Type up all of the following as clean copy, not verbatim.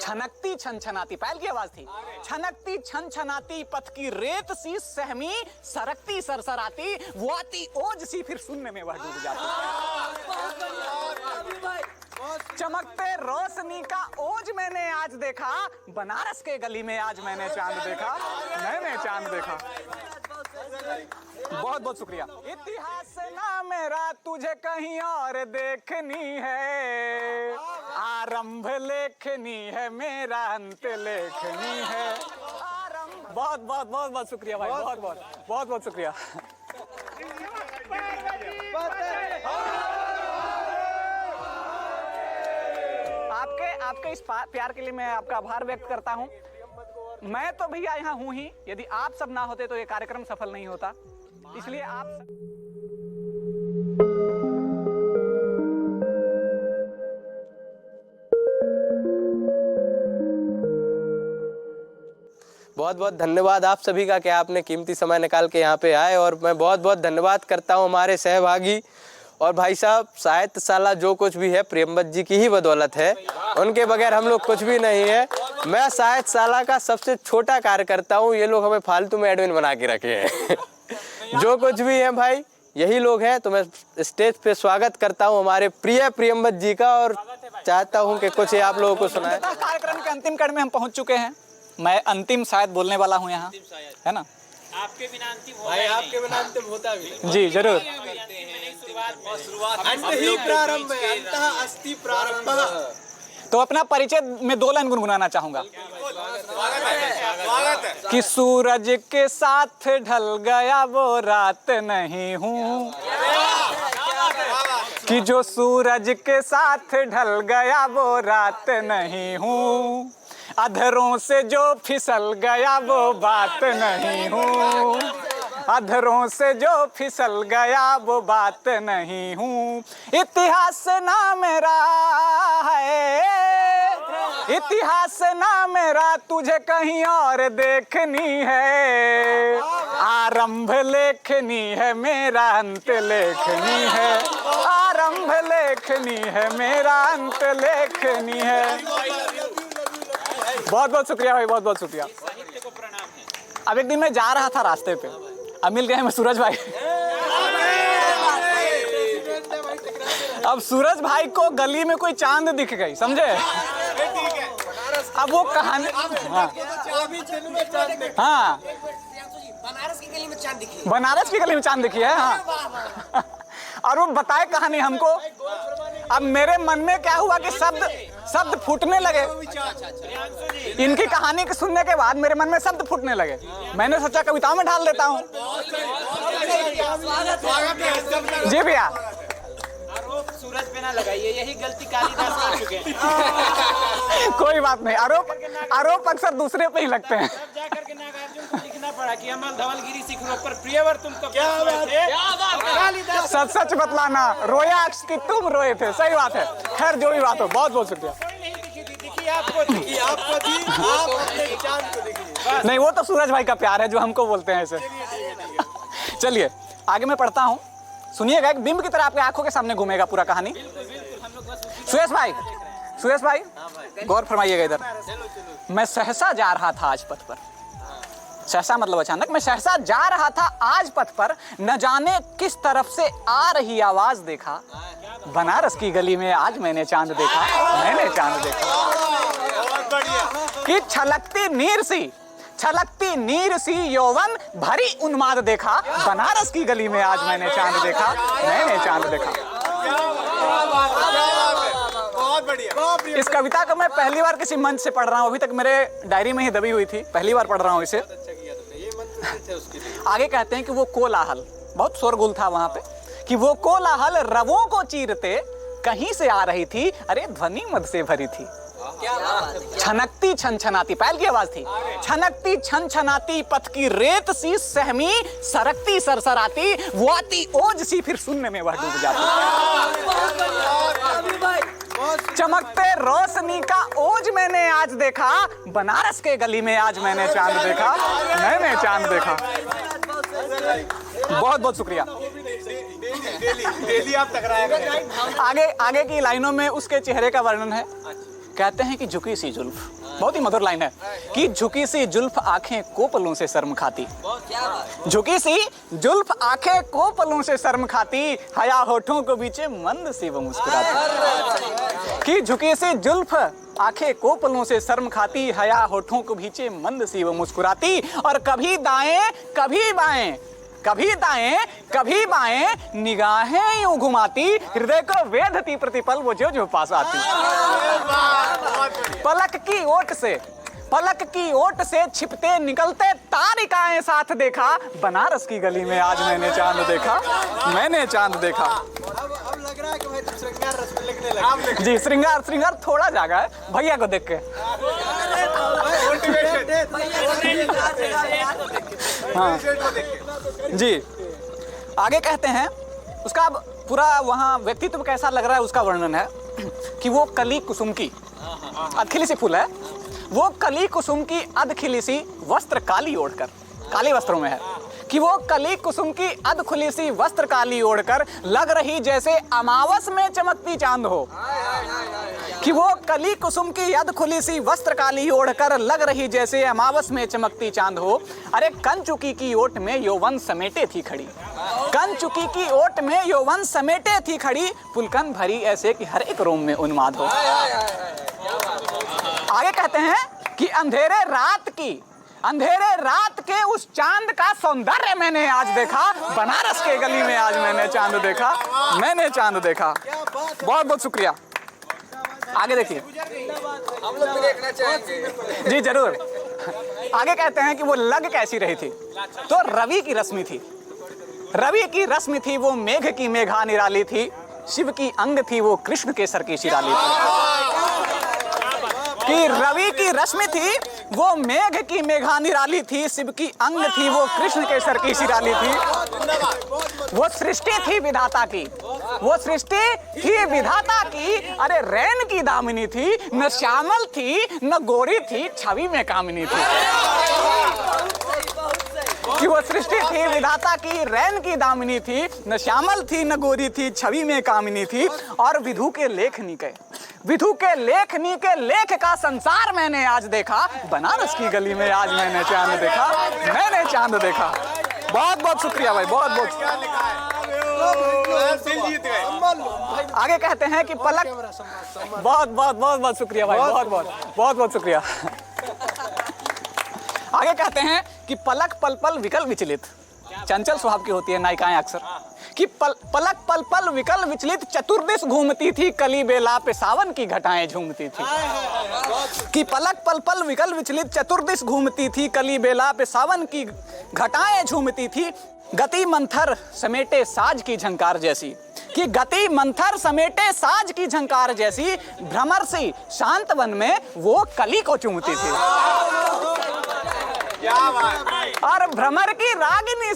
छनकती छनछनाती, पहल की आवाज थी, छनकती छनछनाती पथ की रेत सी सहमी, सरकती सरसराती, वो आती ओज सी, फिर सुनने में वह डूब जाती। चमकते रोशनी का ओज मैंने आज देखा, बनारस के गली में आज मैंने चांद देखा, मैंने चांद देखा। बहुत बहुत शुक्रिया। इतिहास ना मेरा तुझे कहीं और देखनी है, आरंभ लेखनी है मेरा अंत लेखनी है। बहुत बहुत बहुत बहुत शुक्रिया भाई, बहुत बहुत बहुत बहुत शुक्रिया। आपके इस प्यार के लिए मैं आपका आभार व्यक्त करता हूं। मैं तो भैया यहाँ हूं ही, यदि आप सब ना होते तो ये कार्यक्रम सफल नहीं होता, इसलिए आप बहुत बहुत धन्यवाद आप सभी का कि आपने कीमती समय निकाल के यहाँ पे आए। और मैं बहुत बहुत धन्यवाद करता हूँ हमारे सहभागी और भाई साहब। साहित्यशाला जो कुछ भी है प्रियंवत जी की ही बदौलत है, उनके बगैर हम लोग कुछ भी नहीं है। मैं साहित्यशाला का सबसे छोटा कार्यकर्ता हूँ, ये लोग हमें फालतू में एडमिन बना के रखे हैं। जो कुछ भी है भाई यही लोग हैं। तो मैं स्टेज पे स्वागत करता हूँ हमारे प्रिय प्रियंवत जी का और चाहता हूँ कि कुछ आप लोगों को सुनाए। कार्यक्रम के अंतिम कण में हम पहुँच चुके हैं। मैं अंतिम शायद बोलने वाला हूँ यहाँ, है ना? आपके बिना अंतिम भाई, आपके बिना अंतिम होता भी नहीं। जी जरूर। अंत ही प्रारंभ है, अंतः अस्ति प्रारंभः। तो अपना परिचय में 2 लाइन गुनगुनाना चाहूंगा कि सूरज के साथ ढल गया वो रात नहीं हूँ, कि जो सूरज के साथ ढल गया वो रात नहीं हूँ, अधरों से जो फिसल गया वो बात नहीं हूँ, अधरों से जो फिसल गया वो बात नहीं हूँ। इतिहास ना मेरा है, इतिहास ना मेरा तुझे कहीं और देखनी है, आरंभ लेखनी है मेरा अंत लेखनी है, आरंभ लेखनी है मेरा अंत लेखनी है। बहुत बहुत शुक्रिया भाई, बहुत बहुत शुक्रिया। अब एक दिन मैं जा रहा था रास्ते पे, अब मिल गए मैं सूरज भाई। अब सूरज भाई को गली में कोई चांद दिख गई, समझे? अब वो कहानी, हाँ बनारस की गली में चांद दिखी, बनारस की गली में चांद दिखी है, हाँ। और वो बताए कहानी हमको। अब मेरे मन में क्या हुआ कि शब्द फूटने लगे। इनकी कहानी के सुनने के बाद मेरे मन में शब्द फूटने लगे। मैंने सोचा कविताओं में ढाल देता हूँ। जी भैया। आरोप सूरज पे ना लगाइए, यही गलती कालिदास कर चुके हैं। कोई बात नहीं, आरोप अक्सर दूसरे पे ही लगते हैं। तब जाकर के नागार्जुन को लिखना पड़ा कि अमल धवलगिरी शिखरों पर प्रियवर तुम तो क्या बात है, कालिदास सच सच बतलाना, रोया अक्स कि तुम रोए थे। सही बात है। खैर जो भी बात हो, बहुत बहुत शुक्रिया। कोई नहीं दिखी थी, दिखी आपको थी, आपको थी, आप अपने चांद को दिखी। नहीं, वो तो सूरज भाई का प्यार है जो हमको बोलते हैं ऐसे। चलिए आगे मैं पढ़ता हूँ, सुनिएगा। एक बिंब की तरह आपके आंखों के सामने घूमेगा पूरा कहानी। सुरेश भाई गौर फरमाइएगा इधर। मैं सहसा जा रहा था आज पथ पर, सहसा मतलब अचानक। मैं सहसा जा रहा था आज पथ पर, न जाने किस तरफ से आ रही आवाज देखा, बनारस की गली में आज मैंने चांद देखा, मैंने चांद देखा। कि छलकती नीर सी यौवन भरी उन्माद देखा, बनारस की गली में आज मैंने चांद देखा, मैंने चांद देखा। बहुत बढ़िया। इस कविता को मैं पहली बार किसी मंच से पढ़ रहा हूँ, अभी तक मेरे डायरी में ही दबी हुई थी, पहली बार पढ़ रहा हूँ इसे। आगे कहते हैं कि वो कोलाहल, बहुत शोरगुल था वहां पे, कि वो कोलाहल रवों को चीरते कहीं से आ रही थी, अरे ध्वनि मद से भरी थी। छनकती छनछनाती, पहल की आवाज थी, छनकती छनछनाती पथ की रेत सी सहमी, सरकती सरसराती, वो आती ओज सी, फिर सुनने में वह डूब जाती। चमकते रोशनी का ओज मैंने आज देखा, बनारस के गली में आज मैंने चांद देखा, मैंने चांद देखा। बहुत बहुत शुक्रिया। डेली आप टकराएगा। आगे की लाइनों में उसके चेहरे का वर्णन है कहते हैं कि झुकी सी जुल्फ, बहुत ही मधुर लाइन है कि झुकी सी जुल्फ आंखें कोपलों से शर्म खाती, झुकी सी जुल्फ आंखें कोपलों से शर्म खाती, हया होठों को बीचे मंद सी वो मुस्कुराती, कि झुकी सी जुल्फ आंखें कोपलों से शर्म खाती, हया होठों को बीचे मंद सी वो मुस्कुराती, और कभी दाएं कभी बाएं, कभी दाएं कभी बाएं, निगाहें यूं घुमाती, हृदय को वेधती प्रतिपल वो जो जो पास आती। पलक की ओट से छिपते निकलते तारिकाएं साथ देखा, बनारस की गली में आज मैंने चांद देखा, मैंने चांद देखा। अब लग रहा है कि भाई श्रृंगार रस में लगने लगा। जी श्रृंगार थोड़ा जागा है भैया को देख के। हाँ जी, आगे कहते हैं उसका अब पूरा वहाँ व्यक्तित्व कैसा लग रहा है उसका वर्णन है कि वो कली कुसुम की अधखिली सी फूल है, वो कली कुसुम की अधखिली सी वस्त्र काली ओढ़कर, काले वस्त्रों में है, कि वो कली कुसुम की अधखुली सी वस्त्र काली ओढ़कर लग रही जैसे अमावस में चमकती चांद हो, कि वो कली कुसुम की अधखुली सी वस्त्र काली ओढ़कर लग रही जैसे अमावस में चमकती चांद हो। अरे कंचुकी की ओट में यौवन समेटे थी खड़ी, कंचुकी की ओट में यौवन समेटे थी खड़ी, पुलकन भरी ऐसे कि हर एक रोम में उन्माद हो। आगे कहते हैं कि अंधेरे रात के उस चांद का सौंदर्य मैंने आज देखा, बनारस के गली में आज मैंने चांद देखा, मैंने चांद देखा। बहुत बहुत शुक्रिया। आगे देखिए, हम लोग भी देखना चाहेंगे। जी जरूर। आगे कहते हैं कि वो लग कैसी रही थी, तो रवि की रश्मि थी, रवि की रश्मि थी, वो मेघ की मेघा निराली थी, शिव की अंग थी, वो कृष्ण के सर की शिराली थी, कि रवि की रश्मि थी, वो मेघ की मेघा निराली थी, शिव की अंग थी, वो कृष्ण के सर की शिराली थी, वो सृष्टि थी विधाता की, वो सृष्टि थी विधाता की, अरे रैन की दामिनी थी, न श्यामल थी न गोरी थी, छवि में कामिनी थी, कि वो सृष्टि थी विधाता की, रैन की दामिनी थी, न श्यामल थी न गोरी थी, छवि में कामिनी थी, और विधु के लेखनी के लेख का संसार मैंने आज देखा, बनारस की गली में आज मैंने चांद देखा, मैंने चांद देखा। बहुत बहुत शुक्रिया भाई, बहुत बहुत। आगे कहते हैं कि पलक, बहुत बहुत बहुत बहुत शुक्रिया भाई, बहुत बहुत बहुत बहुत शुक्रिया। आगे कहते हैं कि पलक पल पल विकल विचलित, चंचल स्वभाव की होती है नायिकाएं अक्सर, कि पलक पल पल विकल विचलित, चतुर्दिश घूमती थी, कली बेला पे सावन की घटाएं झूमती थी, कि पलक पल पल विकल विचलित, चतुर्दिश घूमती थी, कली बेला पे सावन की घटाएं झूमती थी, गति मंथर समेटे साज की झंकार जैसी, कि गति मंथर समेटे साज की झंकार जैसी, भ्रमर सी शांत वन में वो कली को चूमती थी, और भ्रमर की रागिनी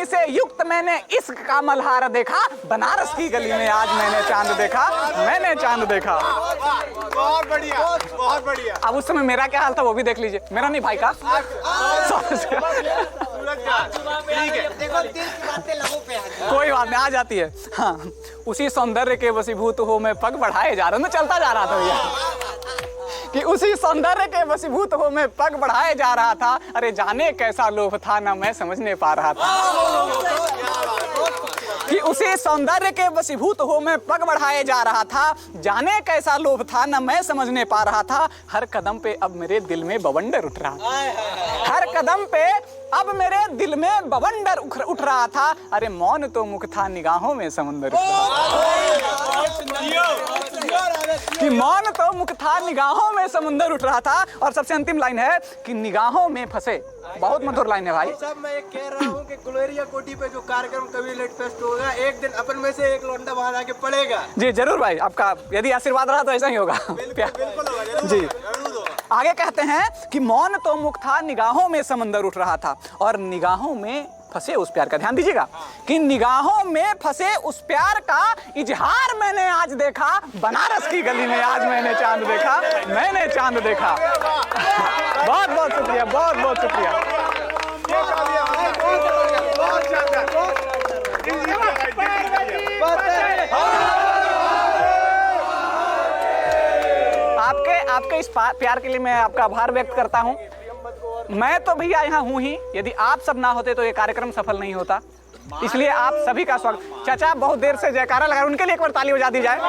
से युक्त मैंने इश्क का मल्हार देखा, बनारस की गली में आज मैंने चांद देखा, मैंने चांद देखा। बहुत बढ़िया, बहुत बढ़िया। अब उस समय मेरा क्या हाल था वो भी देख लीजिए, मेरा नहीं भाई का। कोई बात नहीं, आ जाती है। हाँ, उसी सौंदर्य के वशीभूत हो मैं पग बढ़ाए जा रहा हूँ, चलता जा रहा था भैया, कि उसी सौंदर्य के वशीभूत हो मैं पग बढ़ाए जा रहा था, अरे जाने कैसा लोभ था ना मैं समझने पा रहा था, कि उसी सौंदर्य के वशीभूत हो मैं पग बढ़ाए जा रहा था, जाने कैसा लोभ था ना मैं समझने पा रहा था, हर कदम पे अब मेरे दिल में बवंडर उठ रहा, हर कदम पे अब मेरे दिल में बवंडर उठ रहा था, अरे मौन तो मुख था निगाहों में समुंदर उठ रहा, कि मौन तो मुख था निगाहों में समुंदर उठ रहा था। और सबसे अंतिम लाइन है कि निगाहों में फंसे, बहुत मधुर लाइन है भाई। सब मैं एक कह रहा हूँ कि ग्लोरिया कोठी पे जो कार्यक्रम कवि लेट फेस्ट होगा, एक दिन अपन में से एक लौंडा बाहर आके पड़ेगा। जी जरूर भाई, आपका यदि आशीर्वाद रहा तो ऐसा ही होगा। जी आगे कहते हैं कि मौन तो मुख था निगाहों में समंदर उठ रहा था, और निगाहों में फंसे उस प्यार का, ध्यान दीजिएगा कि निगाहों में फंसे उस प्यार का इजहार मैंने आज देखा, बनारस की गली में आज मैंने चांद देखा, मैंने चांद देखा। बहुत बहुत शुक्रिया, बहुत बहुत शुक्रिया। आपके इस प्यार के लिए मैं आपका आभार व्यक्त करता हूं। मैं तो भैया यहाँ हूं ही, यदि आप सब ना होते तो ये कार्यक्रम सफल नहीं होता। इसलिए आप सभी का स्वागत। चाचा बहुत देर से जयकारा लगा, उनके लिए एक बार ताली बजा दी जाए।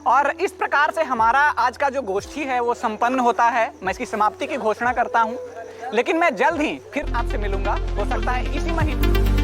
और इस प्रकार से हमारा आज का जो गोष्ठी है वो संपन्न होता है। मैं इसकी समाप्ति की घोषणा करता हूं, लेकिन मैं जल्द ही फिर आपसे मिलूंगा, हो सकता है इसी महीने।